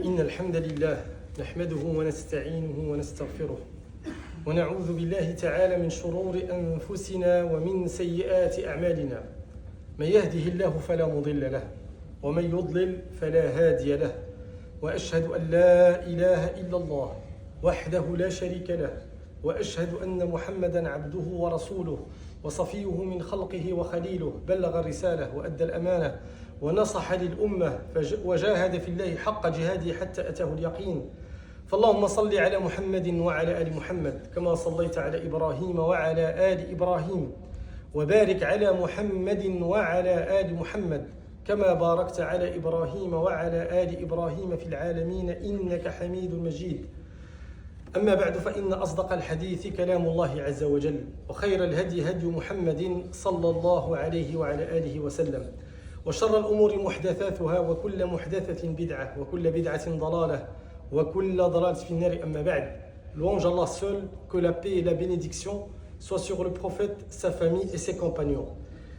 إن الحمد لله نحمده ونستعينه ونستغفره ونعوذ بالله تعالى من شرور أنفسنا ومن سيئات أعمالنا من يهده الله فلا مضل له ومن يضلل فلا هادي له وأشهد أن لا إله إلا الله وحده لا شريك له وأشهد أن محمدًا عبده ورسوله وصفيه من خلقه وخليله بلغ الرسالة وأدى الأمانة ونصح للأمة وجاهد في الله حق جهاده حتى أتاه اليقين فاللهم صل على محمد وعلى آل محمد كما صليت على إبراهيم وعلى آل إبراهيم وبارك على محمد وعلى آل محمد كما باركت على إبراهيم وعلى آل إبراهيم في العالمين إنك حميد مجيد أما بعد فإن أصدق الحديث كلام الله عز وجل وخير الهدي هدي محمد صلى الله عليه وعلى آله وسلم وشر الأمور محدثاتها وكل محدثة بدعة وكل بدعة ضلالة وكل ضلالة في النار أما بعد. Louange Allah seul, que la paix et la bénédiction soient sur le prophète, sa famille et ses compagnons.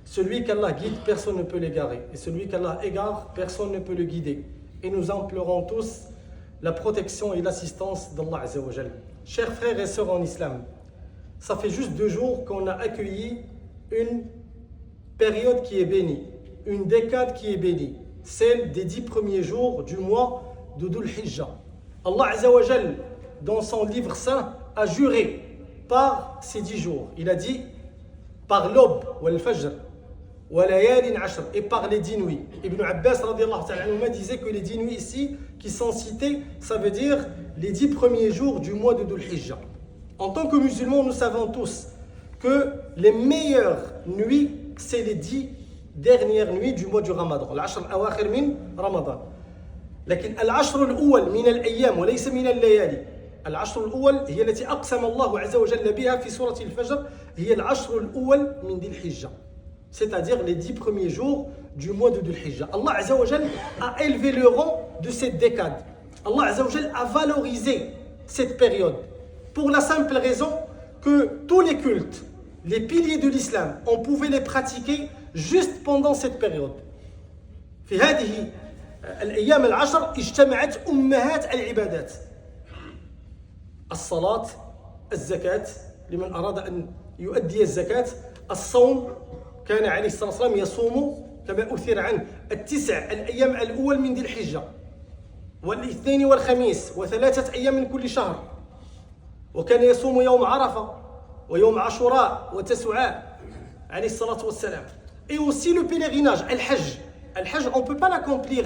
Celui qu'Allah guide, personne ne peut l'égarer. Et celui qu'Allah égare, personne ne peut le guider. Et nous implorons tous la protection et l'assistance d'Allah Azza wa Jal. Chers frères et sœurs en islam, ça fait juste 2 jours qu'on a accueilli une période qui est bénie, une décade qui est bénie, celle des 10 premiers jours du mois de Dhul Hijjah. Allah Azza wa Jal, dans son livre saint, a juré par ces 10 jours. Il a dit par l'aube, wal fajr, wa layalin ashr, et par les 10 nuits. Ibn Abbas radiyallahu ta'ala anhuma disait que les 10 nuits ici qui sont citées, ça veut dire les 10 premiers jours du mois de Dhul Hijjah. En tant que musulmans, nous savons tous que les meilleures nuits, c'est les 10 dernières nuits du mois du Ramadan. العشر الأواخر من رمضان. لكن العشر الأول من الأيام وليس من الليالي. العشر الأول هي التي أقسم الله عز وجل بها في سورة الفجر هي العشر الأول من ذي الحجة. C'est-à-dire les 10 premiers jours du mois de Dhul Hijjah. Allah Azza wa Jal a élevé le rang de cette décade. Allah Azza wa Jal a valorisé cette période pour la simple raison que tous les cultes, les piliers de l'islam, on pouvait les pratiquer juste pendant cette période. في هذه الأيام العشر اجتمعت أمهات العبادات. الصلاة، الزكاة لمن أراد أن يؤدي الزكاة، الصوم كان عليه الصلاة والسلام يصوم كما أثر عنه 9 الأيام الأول من ذي الحجة والاثنين والخميس و3 أيام من كل شهر وكان يصوم يوم عرفة ويوم عاشوراء وتسعاء عليه الصلاة والسلام. Et aussi le pèlerinage, Al-Hajj. Al-Hajj, on ne peut pas l'accomplir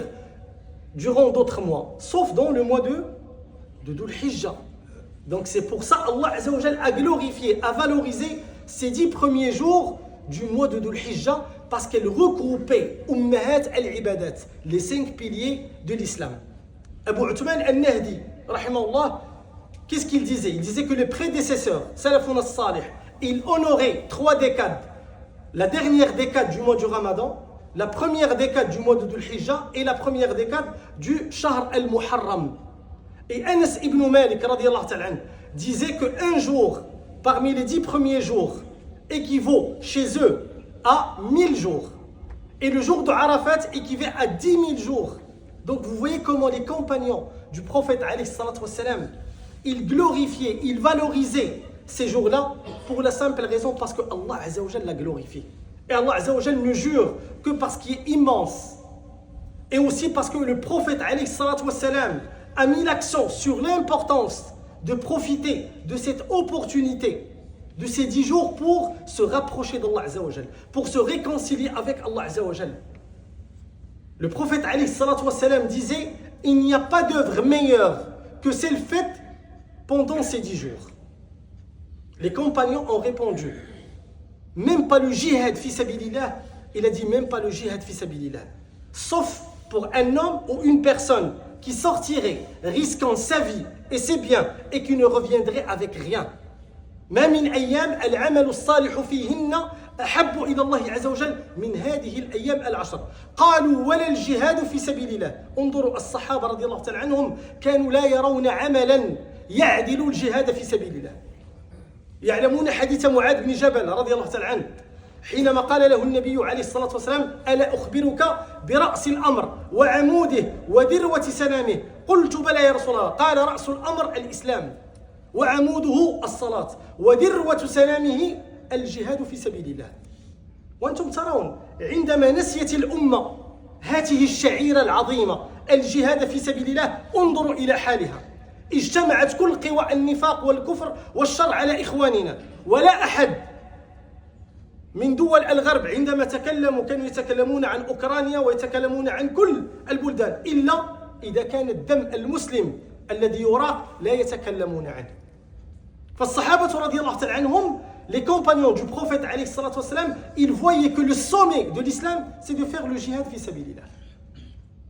durant d'autres mois, sauf dans le mois de Dhul Hijjah. Donc c'est pour ça Allah Azza wa Jal a glorifié, a valorisé ces 10 premiers jours du mois de Dhul Hijjah parce qu'elle regroupait Ummahat al-Ibadat, les 5 piliers de l'islam. Abu Uthman al-Nahdi, rahimahullah, qu'est-ce qu'il disait? Il disait que les prédécesseurs, Salafun as-Salih, ils honoraient 3 décades. La dernière décade du mois du Ramadan, la première décade du mois de Dhul Hijjah et la première décade du Shahr al-Muharram. Et Anas ibn Malik radiyallahu ta'ala disait qu'un jour, parmi les 10 premiers jours, équivaut chez eux à 1000 jours. Et le jour de Arafat équivaut à 10 000 jours. Donc vous voyez comment les compagnons du prophète alayhi salatu wassalam, ils glorifiaient, ils valorisaient ces jours-là pour la simple raison parce que Allah Azza wa Jal l'a glorifié. Et Allah Azza wa Jal ne jure que parce qu'il est immense. Et aussi parce que le prophète alayhi salatu wassalam a mis l'accent sur l'importance de profiter de cette opportunité de ces 10 jours pour se rapprocher d'Allah Azza wa Jal, pour se réconcilier avec Allah Azza wa Jal. Le prophète alayhi salatu wassalam disait « Il n'y a pas d'œuvre meilleure que celle faite pendant ces 10 jours. » Les compagnons ont répondu « Même pas le jihad fi sabilillah » Il a dit « Même pas le jihad fi sabilillah » sauf pour un homme ou une personne qui sortirait risquant sa vie et ses biens et qui ne reviendrait avec rien. ما من أيام العمل الصالح فيهن أحب إلى الله عز وجل من هذه الأيام العشر. قالوا ولا الجهاد في سبيل الله. انظروا الصحابة رضي الله تعالى عنهم كانوا لا يرون عملا يعدل الجهاد في سبيل الله. يعلمون حديث معاذ بن جبل رضي الله تعالى عنه حينما قال له النبي عليه الصلاة والسلام ألا أخبرك برأس الأمر وعموده وذروة سنامه قلت بلى يا رسول الله قال رأس الأمر الإسلام وعموده الصلاة وذروة سنامه الجهاد في سبيل الله. وأنتم ترون عندما نسيت الأمة هذه الشعيرة العظيمة الجهاد في سبيل الله انظروا إلى حالها. اجتمعت كل قوى النفاق والكفر والشر على إخواننا، ولا أحد من دول الغرب عندما تكلموا كانوا يتكلمون عن أوكرانيا ويتكلمون عن كل البلدان إلا إذا كان الدم المسلم الذي يراق لا يتكلمون عنه. فالصحابة رضي الله تعالى عنهم, les compagnons du prophète alayhi salatu wassalam, ils voyaient que le sommet de l'islam c'est de faire le jihad fi sabilillah.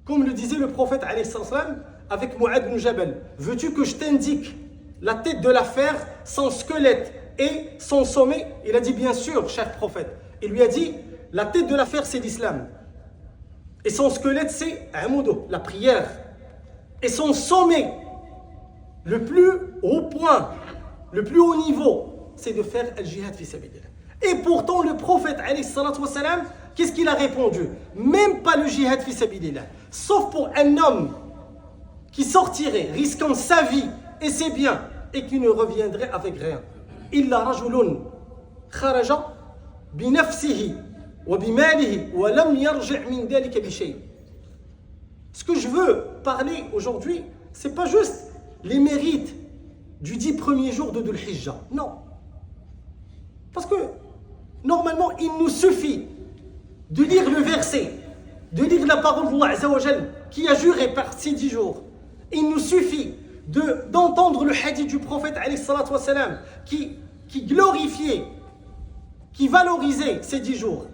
Comme le disait le prophète alayhi salatu wassalam avec Mu'adh ibn Jabal, veux-tu que je t'indique la tête de l'affaire, son squelette et son sommet? Il a dit bien sûr, cher prophète. Il lui a dit la tête de l'affaire c'est l'islam et son squelette c'est amoudo, la prière, et son sommet, le plus haut point, le plus haut niveau, c'est de faire le jihad fi sabilillah. Et pourtant le prophète alayhi salatu wassalam, qu'est-ce qu'il a répondu? Même pas le jihad fi sabilillah, sauf pour un homme qui sortirait risquant sa vie et ses biens et qui ne reviendrait avec rien. Illa rajulun kharaja bi nafsihi wa bi malihi wa lam yarji' min dhalika bi shay. Ce que je veux parler aujourd'hui, c'est pas juste les mérites du 10 premiers jours de Dhul Hijjah. Non. Parce que normalement, il nous suffit de lire le verset, de lire la parole d'Allah Azza wa Jal qui a juré par ces 10 jours. Il nous suffit d'entendre le hadith du prophète alayhi salatu wassalam qui glorifiait, qui valorisait ces 10 jours.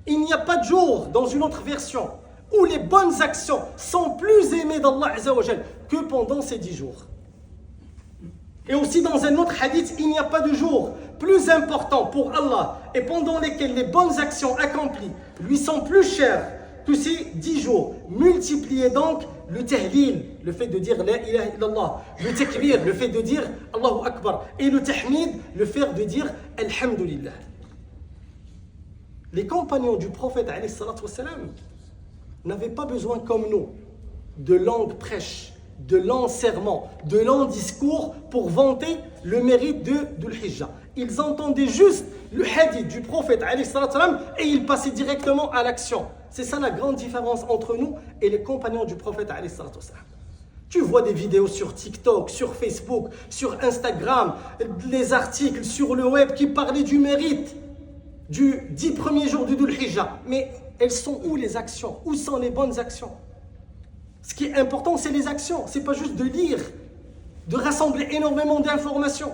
Il n'y a pas de jour dans une autre version où les bonnes actions sont plus aimées d'Allah Azza wa Jal que pendant ces 10 jours. Et aussi dans un autre hadith, il n'y a pas de jour plus important pour Allah et pendant lesquels les bonnes actions accomplies lui sont plus chères que ces 10 jours. Multipliez donc le tahlil, le fait de dire la ilaha illallah, le takbir, le fait de dire Allahu Akbar, et le tahmid, le fait de dire Alhamdulillah. Les compagnons du prophète alayhi salatu wassalam n'avaient pas besoin comme nous de longues prêches, de longs sermons, de longs discours pour vanter le mérite de Dhul Hijjah. Ils entendaient juste le hadith du prophète alayhi salatu wassalam et ils passaient directement à l'action. C'est ça la grande différence entre nous et les compagnons du prophète alayhi salatu wassalam. Tu vois des vidéos sur TikTok, sur Facebook, sur Instagram, les articles sur le web qui parlaient du mérite du 10 premiers jours de Dhul Hijjah. Mais elles sont où les actions? Où sont les bonnes actions? Ce qui est important, c'est les actions. Ce n'est pas juste de lire, de rassembler énormément d'informations,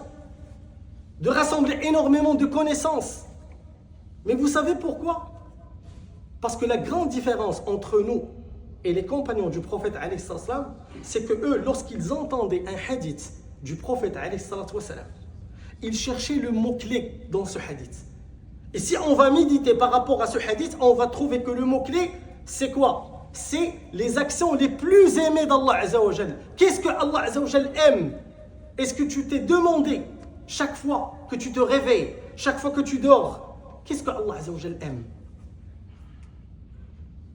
de rassembler énormément de connaissances. Mais vous savez pourquoi? Parce que la grande différence entre nous et les compagnons du prophète alayhi sallam, c'est que eux, lorsqu'ils entendaient un hadith du prophète alayhi sallam, ils cherchaient le mot-clé dans ce hadith. Et si on va méditer par rapport à ce hadith, on va trouver que le mot-clé, c'est quoi? C'est les actions les plus aimées d'Allah Azza wa Jal. Qu'est-ce que Allah Azza wa Jal aime? Est-ce que tu t'es demandé chaque fois que tu te réveilles, chaque fois que tu dors, qu'est-ce que Allah Azza wa Jal aime?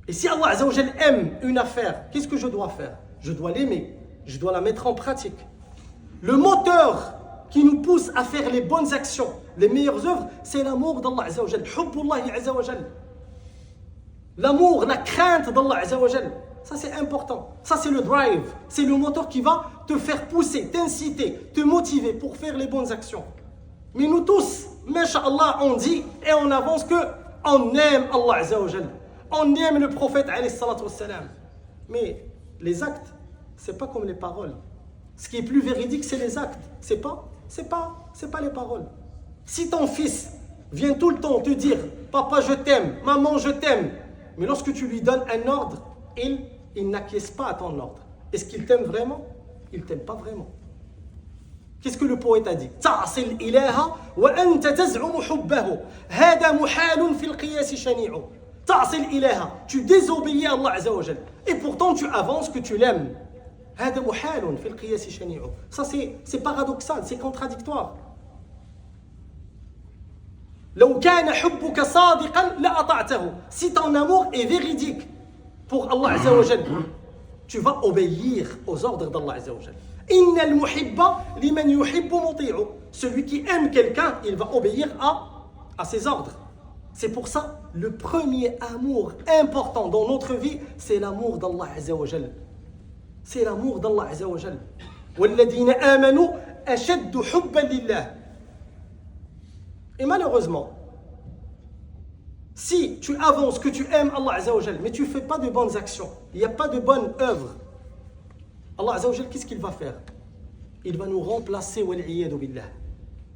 Et si Allah Azza wa Jal aime une affaire, qu'est-ce que je dois faire? Je dois l'aimer, je dois la mettre en pratique. Le moteur qui nous pousse à faire les bonnes actions, les meilleures œuvres, c'est l'amour d'Allah Azza wa Jal. Hubbullahi Azza wa Jal. L'amour, la crainte d'Allah Azza wa Jal. Ça c'est important. Ça c'est le drive. C'est le moteur qui va te faire pousser, t'inciter, te motiver pour faire les bonnes actions. Mais nous tous, masha'Allah, on dit et on avance que on aime Allah Azza wa Jal. On aime le prophète alayhi salatu wassalam. Mais les actes, c'est pas comme les paroles. Ce qui est plus véridique, c'est les actes. C'est pas les paroles. Si ton fils vient tout le temps te dire papa je t'aime, maman je t'aime, mais lorsque tu lui donnes un ordre, il n'acquiesce pas à ton ordre. Est-ce qu'il t'aime vraiment? Il ne t'aime pas vraiment. Qu'est-ce que le poète a dit? تعصي الإله وأنت تزعم حبه هذا محال في القياس شنيع. تعصي الإله, tu désobéis à Allah Azza wa Jal et pourtant tu avances que tu l'aimes. هذا محال في القياس شنيع. Ça c'est paradoxal, c'est contradictoire. لو كان حبك صادقا لأطعته. Si ton amour est véridique pour Allah Azza wa Jal, tu vas obéir aux ordres d'Allah Azza wa Jal. إن المحب لمن يحب مطيع. Celui qui aime quelqu'un, il va obéir à ses ordres. C'est pour ça, le premier amour important dans notre vie, c'est l'amour d'Allah Azza wa Jal. C'est l'amour d'Allah Azza wa Jal. والذين آمنوا أشد حبا لله. Et malheureusement, si tu avances, que tu aimes Allah Azza wa Jal, mais tu ne fais pas de bonnes actions, il n'y a pas de bonnes œuvres, Allah Azza wa Jal, qu'est-ce qu'il va faire? Il va nous remplacer, wal'iyadu billah.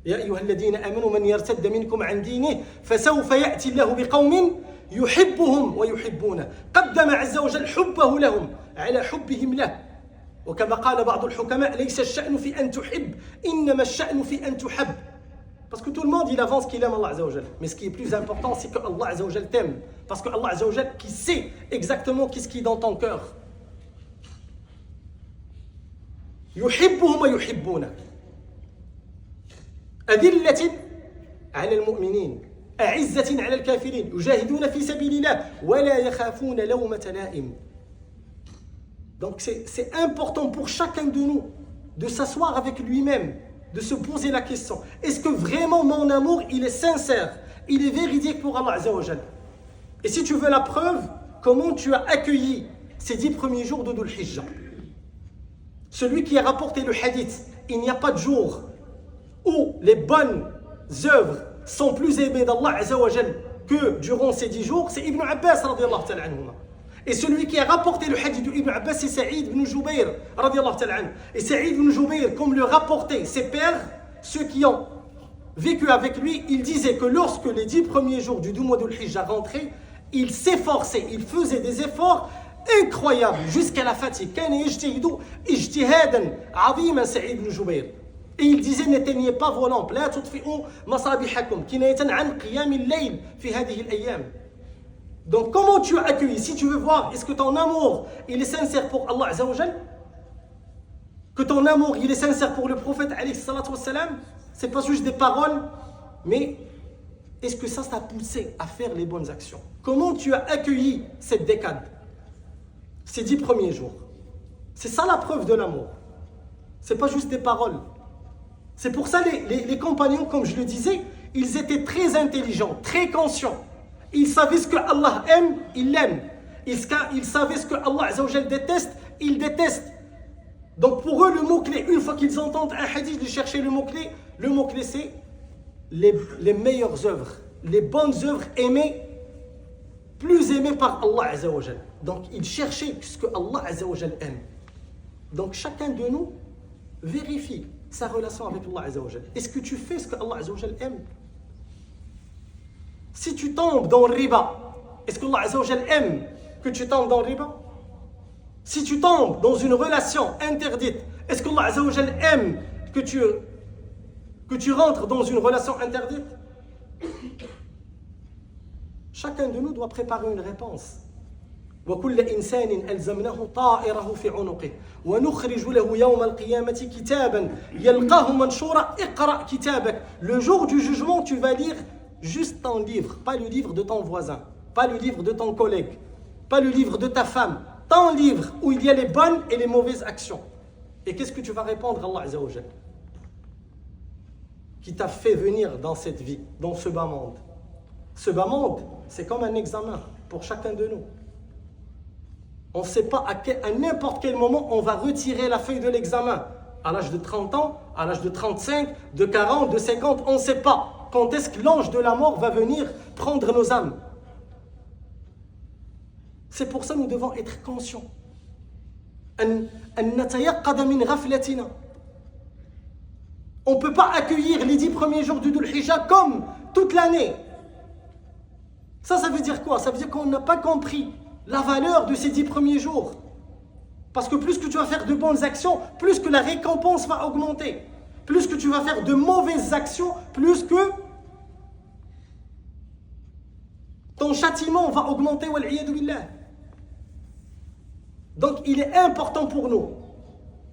يا أيها الذين آمنوا من يرتد منكم عن دينه فسوف يأتي الله بقوم يحبهم ويحبونه. قدم عز وجل حبه لهم على حبهم له. وكما قال بعض الحكماء ليس الشأن في أن تحب إنما الشأن في أن تحب. Parce que tout le monde il avance qu'il aime Allah Azza wa Jal. Mais ce qui est plus important c'est que Allah Azza wa Jal t'aime. Parce que Allah Azza wa Jal qui sait exactement qu'est-ce qui est dans ton cœur. يحبهم ويحبونه. أذلة على المؤمنين أعزة على الكافرين يجاهدون في سبيل الله ولا يخافون لومة لائم. Donc c'est important pour chacun de nous de s'asseoir avec lui-même, de se poser la question, est-ce que vraiment mon amour il est sincère, il est véridique pour Allah Azza wa Jal? Et si tu veux la preuve, comment tu as accueilli ces 10 premiers jours de Dhul Hijjah? Celui qui a rapporté le hadith, il n'y a pas de jour où les bonnes œuvres sont plus aimées d'Allah Azza wa Jal que durant ces 10 jours, c'est Ibn Abbas radiyallahu ta'ala anhuma. Et celui qui a rapporté le hadith d'Ibn Abbas, c'est Saïd ibn Jubayr radiyallahu ta'ala anhu. Et Saïd ibn Jubayr, comme le rapportaient ses pères, ceux qui ont vécu avec lui, il disait que lorsque les 10 premiers jours du mois d'Ul Hijjah rentraient, il s'efforçait, il faisait des efforts incroyables jusqu'à la fatigue. كان يجتهد اجتهادا عظيما سعيد بن جبير. Et il disait n'éteignez pas vos lampes, لا تطفئوا مصابيحكم كناية عن قيام الليل في هذه الأيام. Donc comment tu as accueilli? Si tu veux voir, est-ce que ton amour il est sincère pour Allah Azza wa Jal? Que ton amour il est sincère pour le prophète alayhi salatu wassalam? C'est pas juste des paroles, mais est-ce que ça t'a poussé à faire les bonnes actions? Comment tu as accueilli cette décade, ces 10 premiers jours? C'est ça la preuve de l'amour. C'est pas juste des paroles. C'est pour ça les compagnons, comme je le disais, ils étaient très intelligents, très conscients. Ils savaient ce que Allah aime, ils l'aiment. Ils savaient ce que Allah Azza wa Jal déteste, ils détestent. Donc pour eux, le mot-clé, une fois qu'ils entendent un hadith, de chercher le mot-clé c'est les meilleures œuvres, les bonnes œuvres aimées, plus aimées par Allah Azza wa Jal. Donc ils cherchaient ce que Allah Azza wa Jal aime. Donc chacun de nous vérifie sa relation avec Allah Azza wa Jal. Est-ce que tu fais ce que Allah Azza wa Jal aime? Si tu tombes dans le riba, est-ce que Allah Azza wa Jal aime que tu tombes dans le riba? Si tu tombes dans une relation interdite, est-ce que Allah Azza wa Jal aime que tu rentres dans une relation interdite? Chacun de nous doit préparer une réponse. وكل إنسان ألزمناه طائره في عنقه ونخرج له يوم القيامة كتابا يلقاه منشورا اقرأ كتابك. Le jour du jugement, tu vas lire juste ton livre, pas le livre de ton voisin, pas le livre de ton collègue, pas le livre de ta femme, ton livre où il y a les bonnes et les mauvaises actions. Et qu'est-ce que tu vas répondre à Allah Azza wa Jal qui t'a fait venir dans cette vie, dans ce bas monde? Ce bas monde, c'est comme un examen pour chacun de nous. On ne sait pas à n'importe quel moment on va retirer la feuille de l'examen. À l'âge de 30 ans, à l'âge de 35, de 40, de 50, on ne sait pas. Quand est-ce que l'ange de la mort va venir prendre nos âmes? C'est pour ça que nous devons être conscients. On ne peut pas accueillir les 10 premiers jours du Dhul Hijjah comme toute l'année. Ça veut dire quoi? Ça veut dire qu'on n'a pas compris la valeur de ces 10 premiers jours. Parce que plus que tu vas faire de bonnes actions, plus que la récompense va augmenter. Plus que tu vas faire de mauvaises actions, plus que ton châtiment va augmenter. Donc il est important pour nous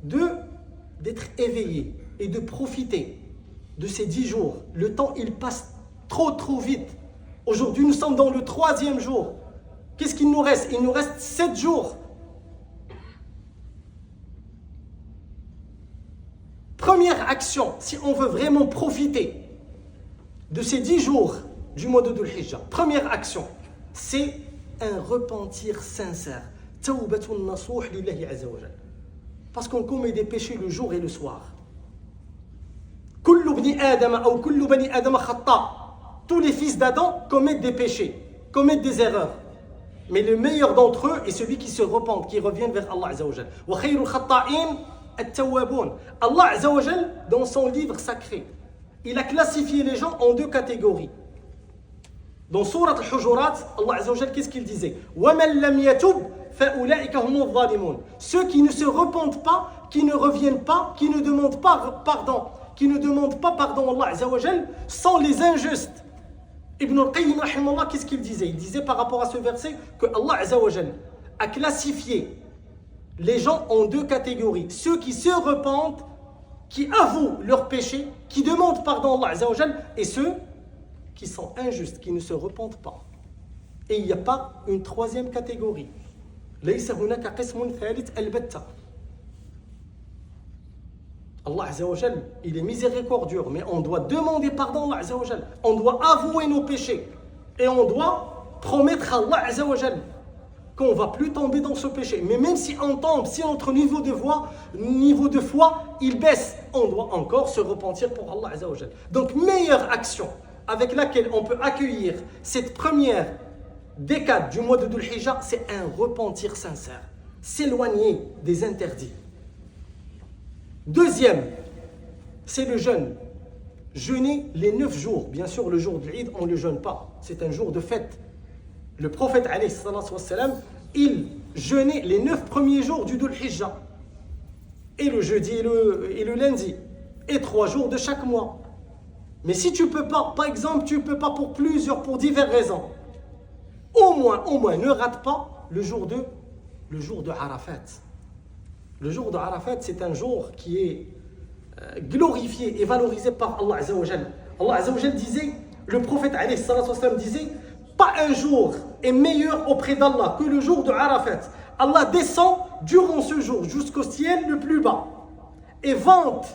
d'être éveillés et de profiter de ces 10 jours. Le temps il passe trop vite. Aujourd'hui, nous sommes dans le 3e jour. Qu'est-ce qu'il nous reste? Il nous reste 7 jours. Première action, si on veut vraiment profiter de ces 10 jours du mois de Dhul Hijjah, première action, c'est un repentir sincère. Tawbatun nasuh lillahi azza wa jal. Parce qu'on commet des péchés le jour et le soir. Kullu bni Adama ou kullu bani Adama khata. Tous les fils d'Adam commettent des péchés, commettent des erreurs. Mais le meilleur d'entre eux est celui qui se repent, qui revient vers Allah azza wa jal. Wa khayrul khata'in at-tawwabun. Allah azza wa jal, dans son livre sacré, il a classifié les gens en 2 catégories. Dans Sourate Al-Hujurat, Allah azza wa jal, qu'est-ce qu'il disait? Wa man lam yatub فَأُولَٰئِكَ هُمُ الظَّالِمُونَ. Ceux qui ne se repentent pas, qui ne reviennent pas, qui ne demandent pas pardon à Allah Azza wa Jal, sont les injustes. Ibn al-Qayyim rahimahullah, qu'est-ce qu'il disait? Il disait par rapport à ce verset que Allah Azza wa Jal a classifié les gens en 2 catégories. Ceux qui se repentent, qui avouent leurs péchés, qui demandent pardon à Allah Azza wa Jal, et ceux qui sont injustes, qui ne se repentent pas. Et il n'y a pas une 3e catégorie. ليس هناك قسم ثالث البتة. Allah Azza wa Jal, il est miséricordieux, mais on doit demander pardon à Allah Azza wa Jal. On doit avouer nos péchés. Et on doit promettre à Allah Azza wa Jal qu'on ne va plus tomber dans ce péché. Mais même si on tombe, si notre niveau de foi, il baisse, on doit encore se repentir pour Allah Azza wa Jal. Donc, meilleure action avec laquelle on peut accueillir cette première décade du mois de Dhul Hijjah, c'est un repentir sincère, s'éloigner des interdits. Deuxième, c'est le jeûne. Jeûner les 9 jours. Bien sûr, le jour de l'Eid, on ne le jeûne pas. C'est un jour de fête. Le prophète, alayhi salatu wassalam, il jeûnait les 9 premiers jours du Dhul Hijjah. Et le jeudi et le lundi. Et 3 jours de chaque mois. Mais si tu ne peux pas, par exemple, tu ne peux pas pour diverses raisons. Au moins, ne rate pas le jour de Arafat. Le jour de Arafat, c'est un jour qui est glorifié et valorisé par Allah Azza wa Jal. Allah Azza wa Jal disait, le prophète alayhi salatu wassalam disait, pas un jour est meilleur auprès d'Allah que le jour de Arafat. Allah descend durant ce jour jusqu'au ciel le plus bas et vante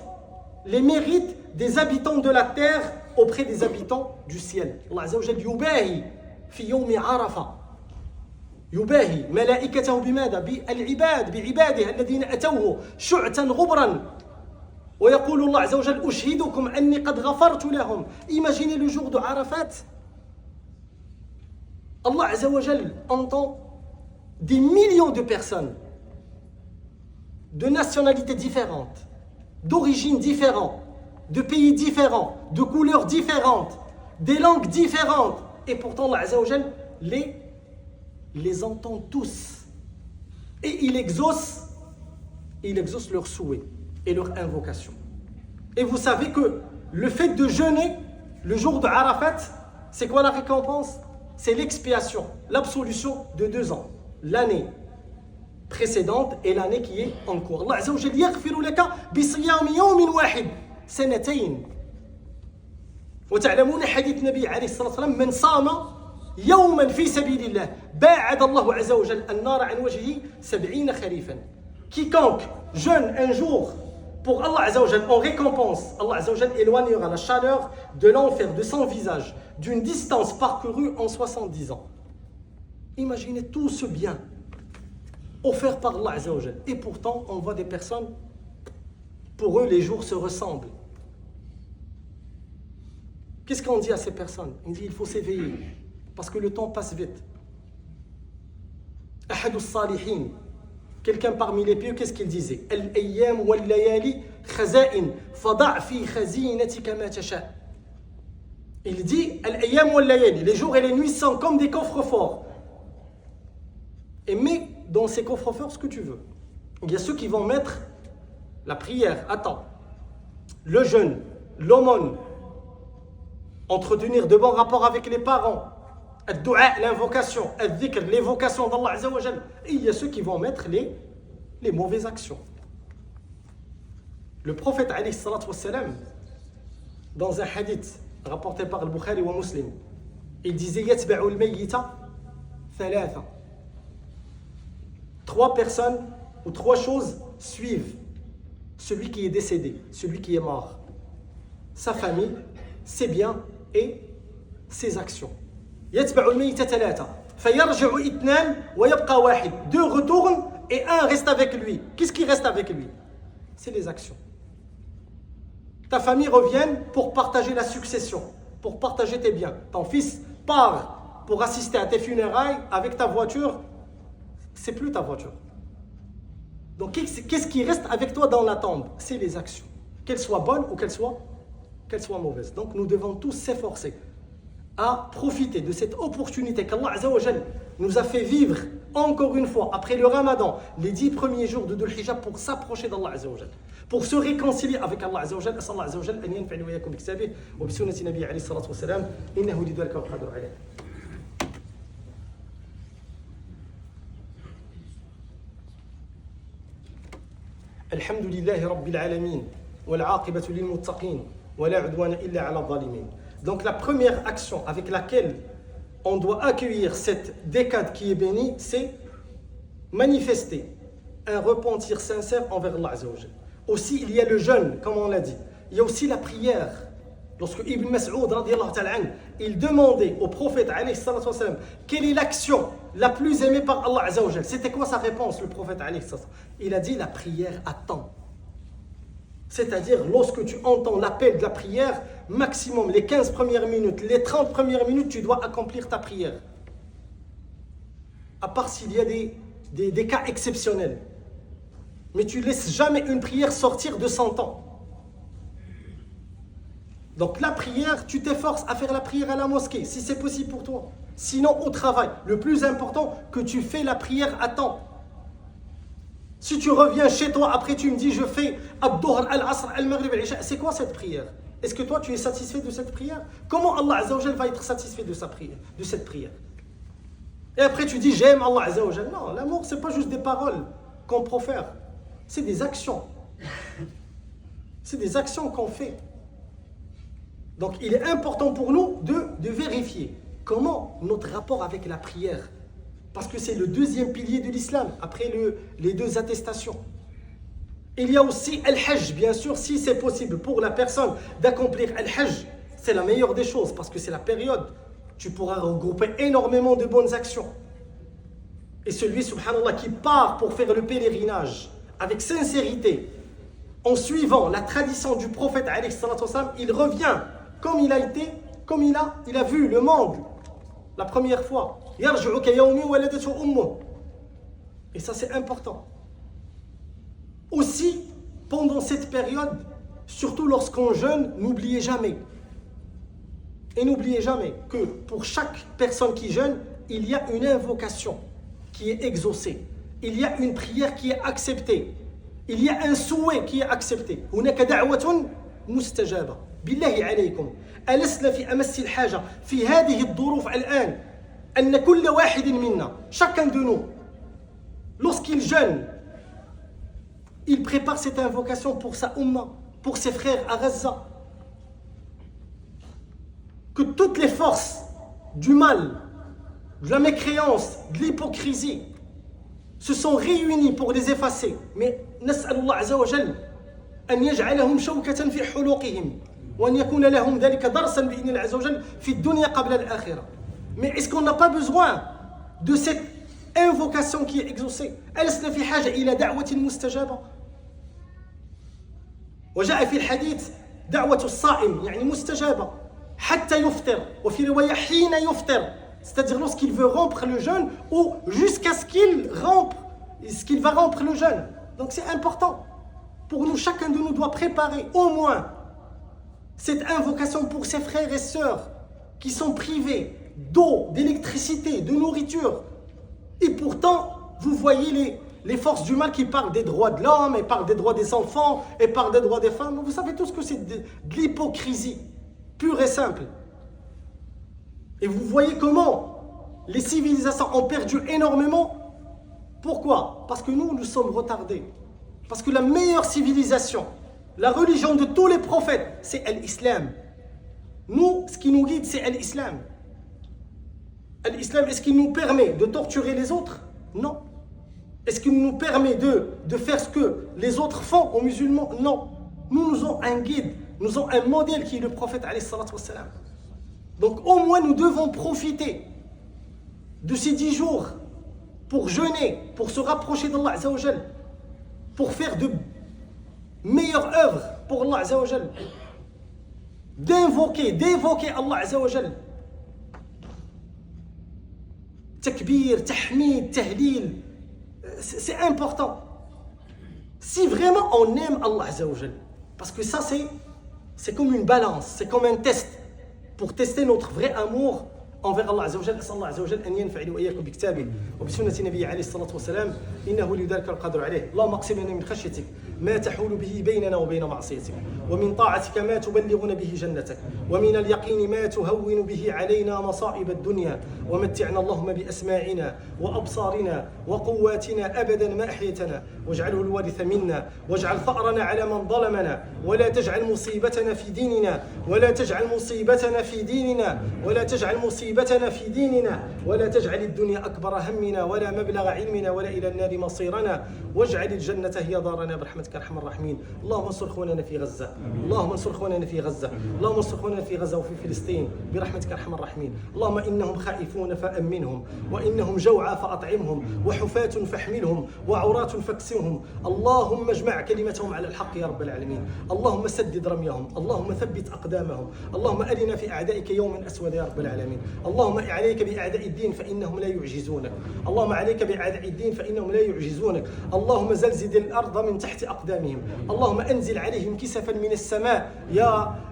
les mérites des habitants de la terre auprès des habitants du ciel. Allah Azza wa Jal yubahi في يوم عرفة يباهي ملائكته بماذا؟ بعباده الذين أتوه شعثا غبرا ويقول الله عز وجل أشهدكم أني قد غفرت لهم. Imaginez le jour de Arafat. Allah Azza wa Jal entend des millions de personnes de nationalités différentes, d'origines différentes, de pays différents, de couleurs différentes, des langues différentes. Et pourtant, Allah Azza wa Jal les entend tous. Et il exauce leurs souhaits et leurs invocations. Et vous savez que le fait de jeûner le jour de Arafat, c'est quoi la récompense? C'est l'expiation, l'absolution de 2 ans. L'année précédente et l'année qui est en cours. Allah Azza wa Jal yaghfiru laka bi siyami yawmin wahid sanatayn. وتعلمون حديث النبي عليه الصلاة والسلام من صام يوما في سبيل الله باعد الله عز وجل النار عن وجهه 70 خريفا. Quiconque jeûne un jour pour Allah Azza wa Jal en récompense, Allah Azza wa Jal éloignera la chaleur de l'enfer de son visage d'une distance parcourue en 70 ans. Imaginez tout ce bien offert par Allah Azza wa Jal. Et pourtant, on voit des personnes, pour eux, les jours se ressemblent. Qu'est-ce qu'on dit à ces personnes? On dit il faut s'éveiller parce que le temps passe vite. Ahadus salihin, quelqu'un parmi les pieux, qu'est-ce qu'il disait? Al-ayyam wal-layali khaza'in fada' fi khazinatika ma tasha'. Il dit al-ayyam wal-layali, les jours et les nuits sont comme des coffres forts. Et mets dans ces coffres forts ce que tu veux. Il y a ceux qui vont mettre la prière, le jeûne, l'aumône, entretenir de bons rapports avec les parents, ad-du'a, l'invocation, ad-dhikr, l'évocation d'Allah Azza wa Jal. Et il y a ceux qui vont mettre les mauvaises actions. Le prophète alayhi salatu wassalam, dans un hadith rapporté par le Bukhari ou Muslim. Il disait يتبع الميت ثلاثة. 3 personnes ou 3 choses suivent celui qui est décédé, celui qui est mort. Sa famille, ses biens et ses actions. يتبع الميت ثلاثة فيرجع 2 ويبقى 1. 2 retournent et 1 reste avec lui. Qu'est-ce qui reste avec lui? C'est les actions. Ta famille revient pour partager la succession, pour partager tes biens. Ton fils part pour assister à tes funérailles avec ta voiture, c'est plus ta voiture. Donc qu'est-ce qui reste avec toi dans la tombe? C'est les actions, qu'elles soient bonnes ou qu'elles soient mauvaises. Donc nous devons tous s'efforcer à profiter de cette opportunité qu'Allah Azza wa Jal nous a fait vivre encore une fois après le Ramadan, les 10 premiers jours de Dhul Hijjah, pour s'approcher d'Allah Azza wa Jal, pour se réconcilier avec Allah Azza wa Jal. أسأل الله عز وجل أن ينفعني وإياكم بكتابه وبسنة نبيه عليه الصلاة والسلام إنه لذلك والقادر عليه. الحمد لله رب العالمين والعاقبة للمتقين ولا عدوان إلا على الظالمين. Donc la première action avec laquelle on doit accueillir cette décade qui est bénie, c'est manifester un repentir sincère envers Allah Azza wa Jal. Aussi, il y a le jeûne, comme on l'a dit. Il y a aussi la prière. Lorsque Ibn Mas'ud, radiyallahu ta'ala anhu, il demandait au prophète, alayhi salatu wassalam, quelle est l'action la plus aimée par Allah Azza wa Jal. C'était quoi sa réponse, le prophète, alayhi salatu wassalam? Il a dit la prière à temps. C'est-à-dire, lorsque tu entends l'appel de la prière, maximum les 15 premières minutes, les 30 premières minutes, tu dois accomplir ta prière. À part s'il y a des cas exceptionnels. Mais tu ne laisses jamais une prière sortir de 100 ans. Donc la prière, tu t'efforces à faire la prière à la mosquée, si c'est possible pour toi. Sinon, au travail, le plus important, que tu fais la prière à temps. Si tu reviens chez toi, après tu me dis, je fais Ad-Dhuhr, Al-Asr, Al-Maghrib, Al-Isha, c'est quoi cette prière? Est-ce que toi, tu es satisfait de cette prière? Comment Allah Azza wa Jal va être satisfait de cette prière? Et après tu dis, j'aime Allah Azza wa Jal. Non, l'amour, ce n'est pas juste des paroles qu'on profère. C'est des actions. C'est des actions qu'on fait. Donc il est important pour nous de vérifier comment notre rapport avec la prière, parce que c'est le deuxième pilier de l'islam, après les 2 attestations. Il y a aussi Al-Hajj, bien sûr, si c'est possible pour la personne d'accomplir Al-Hajj, c'est la meilleure des choses, parce que c'est la période, tu pourras regrouper énormément de bonnes actions. Et celui, subhanallah, qui part pour faire le pèlerinage, avec sincérité, en suivant la tradition du prophète, alayhi salatu wassalam, il revient comme il a été, comme il a vu le monde la première fois. يرجع كيوم ولدته أمه. Et ça, c'est important. Aussi, pendant cette période, surtout lorsqu'on jeûne, n'oubliez jamais. Et n'oubliez jamais que pour chaque personne qui jeûne, il y a une invocation qui est exaucée. Il y a une prière qui est acceptée. Il y a un souhait qui est accepté. هناك دعوة مستجابة. بالله عليكم ألسنا في أمس الحاجة في هذه الظروف الآن أن كل واحد منا, chacun de nous, lorsqu'il jeûne, il prépare cette invocation pour sa umma, pour ses frères à Gaza. Que toutes les forces du mal, de la mécréance, de l'hypocrisie se sont réunies pour les effacer. Mais نسأل الله عز وجل أن يجعلهم شوكة في حلوقهم وأن يكون لهم ذلك درسا بإذن الله عز وجل في الدنيا قبل الآخرة. Mais est-ce qu'on n'a pas besoin de cette invocation qui est exaucée? ألسنا في حاجة إلى دعوة مستجابة؟ وجاء في الحديث دعوة الصائم يعني مستجابة حتى يفطر وفي رواية حين يفطر, c'est-à-dire lorsqu'il veut rompre le jeûne ou jusqu'à ce qu'il va rompre le jeûne. Donc c'est important. Pour nous, chacun de nous doit préparer au moins cette invocation pour ses frères et sœurs qui sont privés d'eau, d'électricité, de nourriture. Et pourtant, vous voyez les forces du mal qui parlent des droits de l'homme, et parlent des droits des enfants, et parlent des droits des femmes. Vous savez tous que c'est de l'hypocrisie, pure et simple. Et vous voyez comment les civilisations ont perdu énormément. Pourquoi? Parce que nous sommes retardés. Parce que la meilleure civilisation, la religion de tous les prophètes, c'est l'islam. Nous, ce qui nous guide, c'est l'islam. L'islam, est-ce qu'il nous permet de torturer les autres? Non. Est-ce qu'il nous permet de faire ce que les autres font aux musulmans? Non. Nous avons un guide, nous avons un modèle qui est le prophète alayhi salatu wassalam. Donc au moins nous devons profiter de ces 10 jours pour jeûner, pour se rapprocher d'Allah Azza wa Jal, pour faire de meilleures œuvres pour Allah Azza wa Jal, d'évoquer Allah Azza wa Jal. Takbir, tahmid, tahlil, c'est important. Si vraiment on aime Allah Azza wa Jal, parce que ça c'est comme une balance, c'est comme un test pour tester notre vrai amour envers Allah Azza wa Jal. أسأل الله عز وجل أن ينفعني وإياكم بكتابه وبسنة نبيه عليه الصلاة والسلام إنه لذلك القدر عليه. اللهم اقسم لنا من خشيتك ما تحول به بيننا وبين معصيتك ومن طاعتك ما تبلغنا به جنتك ومن اليقين ما تهون به علينا مصائب الدنيا ومتعنا اللهم بأسماعنا وأبصارنا وقواتنا أبدا ما أحيتنا واجعله الوارث منا واجعل ثأرنا على من ظلمنا ولا تجعل مصيبتنا في ديننا ولا تجعل مصيبتنا في ديننا ولا تجعل مصيبتنا في ديننا ولا تجعل الدنيا أكبر همنا ولا مبلغ علمنا ولا إلى النار مصيرنا واجعل الجنة هي دارنا برحمتك أرحم الراحمين. اللهم انصر اخواننا في غزة، اللهم انصر اخواننا في غزة، اللهم انصر اخواننا في غزة وفي فلسطين برحمتك أرحم الراحمين. اللهم إنهم خائفون فأمنهم وإنهم جوعى فأطعمهم وحفاة فاحملهم وعراة فاكسهم. اللهم اجمع كلمتهم على الحق يا رب العالمين. اللهم سدد رميهم، اللهم ثبت أقدامهم، اللهم أرنا في أعدائك يوما أسود يا رب العالمين. اللهم عليك بأعداء الدين فإنهم لا يعجزونك، اللهم عليك بأعداء الدين فإنهم لا يعجزونك. اللهم زلزل الأرض من تحت أقدامهم، اللهم أنزل عليهم كسفا من السماء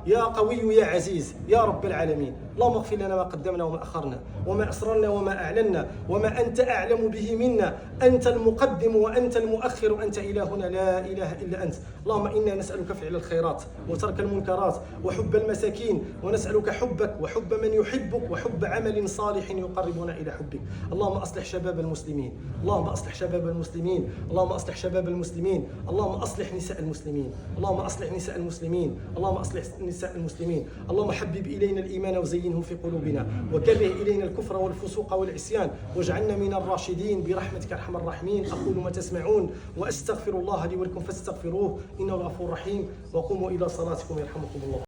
يا قوي يا عزيز يا رب العالمين. اللهم اغفر لنا ما قدمنا وما أخرنا وما أسررنا وما أعلنا وما أنت أعلم به منا. أنت المقدم وأنت المؤخر وأنت إلهنا لا إله إلا أنت. اللهم إنا نسألك فعل الخيرات وترك المنكرات وحب المساكين ونسألك حبك وحب من يحبك وحب عمل صالح يقربنا إلى حبك. اللهم أصلح شباب المسلمين، اللهم أصلح شباب المسلمين، اللهم أصلح شباب المسلمين، اللهم أصلح نساء المسلمين، اللهم أصلح نساء المسلمين، اللهم أصلح نساء المسلمين. اللهم حبب إلينا الإيمان وزينه في قلوبنا وكره إلينا الكفر والفسوق والعصيان واجعلنا من الراشدين برحمتك أرحم الراحمين. أقول ما تسمعون وأستغفر الله لي ولكم فاستغفروه إنه غفور رحيم. وقوموا إلى صلاتكم يرحمكم الله.